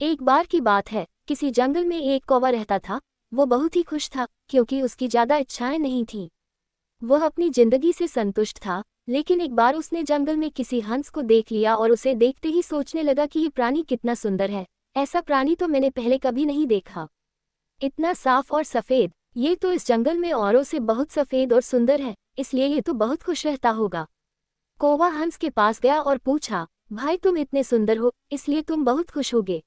एक बार की बात है, किसी जंगल में एक कौवा रहता था। वो बहुत ही खुश था क्योंकि उसकी ज्यादा इच्छाएं नहीं थीं। वह अपनी जिंदगी से संतुष्ट था, लेकिन एक बार उसने जंगल में किसी हंस को देख लिया और उसे देखते ही सोचने लगा कि ये प्राणी कितना सुंदर है। ऐसा प्राणी तो मैंने पहले कभी नहीं देखा। इतना साफ और सफेद, ये तो इस जंगल में औरों से बहुत सफेद और सुंदर है, इसलिए ये तो बहुत खुश रहता होगा। कौवा हंस के पास गया और पूछा, भाई तुम इतने सुंदर हो, इसलिए तुम बहुत खुश होगे।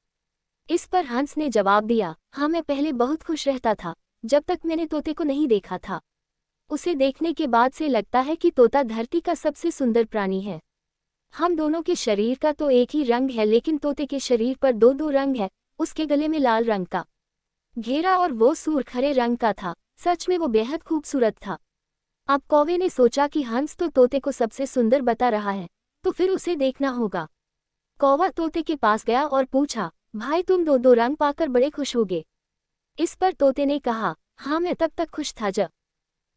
इस पर हंस ने जवाब दिया, हाँ मैं पहले बहुत खुश रहता था, जब तक मैंने तोते को नहीं देखा था। उसे देखने के बाद से लगता है कि तोता धरती का सबसे सुंदर प्राणी है। हम दोनों के शरीर का तो एक ही रंग है, लेकिन तोते के शरीर पर दो दो रंग है। उसके गले में लाल रंग का घेरा और वो सूर्ख हरे रंग का था। सच में वो बेहद खूबसूरत था। अब कौवे ने सोचा कि हंस तो तोते को सबसे सुंदर बता रहा है, तो फिर उसे देखना होगा। कौवा तोते के पास गया और पूछा, भाई तुम दो दो रंग पाकर बड़े खुश होगे। इस पर तोते ने कहा, हाँ मैं तब तक खुश था जब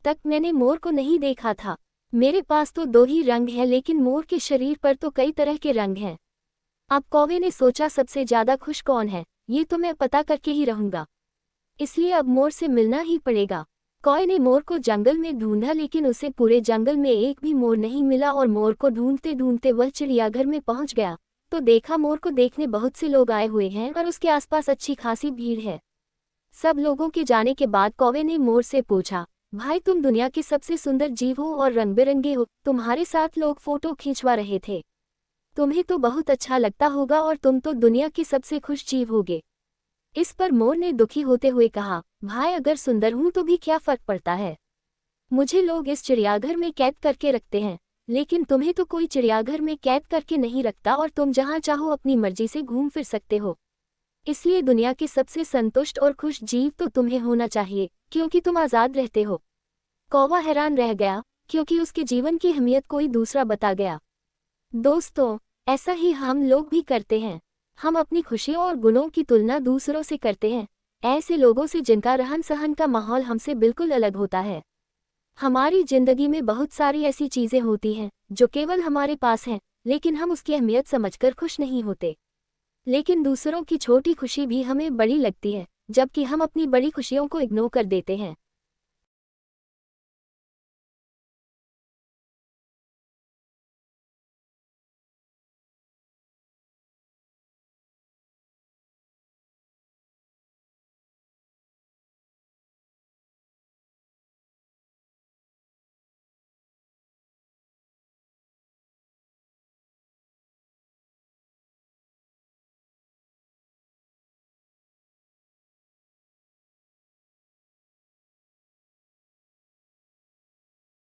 तक मैंने मोर को नहीं देखा था। मेरे पास तो दो ही रंग है, लेकिन मोर के शरीर पर तो कई तरह के रंग हैं। अब कौवे ने सोचा सबसे ज्यादा खुश कौन है, ये तो मैं पता करके ही रहूंगा, इसलिए अब मोर से मिलना ही पड़ेगा। कौवे ने मोर को जंगल में ढूंढा, लेकिन उसे पूरे जंगल में एक भी मोर नहीं मिला और मोर को ढूंढते ढूंढते वह चिड़ियाघर में पहुंच गया तो देखा मोर को देखने बहुत से लोग आए हुए हैं और उसके आसपास अच्छी खासी भीड़ है। सब लोगों के जाने के बाद कौवे ने मोर से पूछा, भाई तुम दुनिया के सबसे सुंदर जीव हो और रंग बिरंगे हो, तुम्हारे साथ लोग फोटो खींचवा रहे थे, तुम्हें तो बहुत अच्छा लगता होगा और तुम तो दुनिया के सबसे खुश जीव होगे। इस पर मोर ने दुखी होते हुए कहा, भाई अगर सुंदर हूं तो भी क्या फर्क पड़ता है, मुझे लोग इस चिड़ियाघर में कैद करके रखते हैं, लेकिन तुम्हें तो कोई चिड़ियाघर में कैद करके नहीं रखता और तुम जहां चाहो अपनी मर्जी से घूम फिर सकते हो। इसलिए दुनिया के सबसे संतुष्ट और खुश जीव तो तुम्हें होना चाहिए, क्योंकि तुम आज़ाद रहते हो। कौवा हैरान रह गया, क्योंकि उसके जीवन की अहमियत कोई दूसरा बता गया। दोस्तों, ऐसा ही हम लोग भी करते हैं। हम अपनी खुशियों और गुणों की तुलना दूसरों से करते हैं, ऐसे लोगों से जिनका रहन सहन का माहौल हमसे बिल्कुल अलग होता है। हमारी जिंदगी में बहुत सारी ऐसी चीजें होती हैं जो केवल हमारे पास हैं, लेकिन हम उसकी अहमियत समझकर खुश नहीं होते। लेकिन दूसरों की छोटी खुशी भी हमें बड़ी लगती है, जबकि हम अपनी बड़ी खुशियों को इग्नोर कर देते हैं।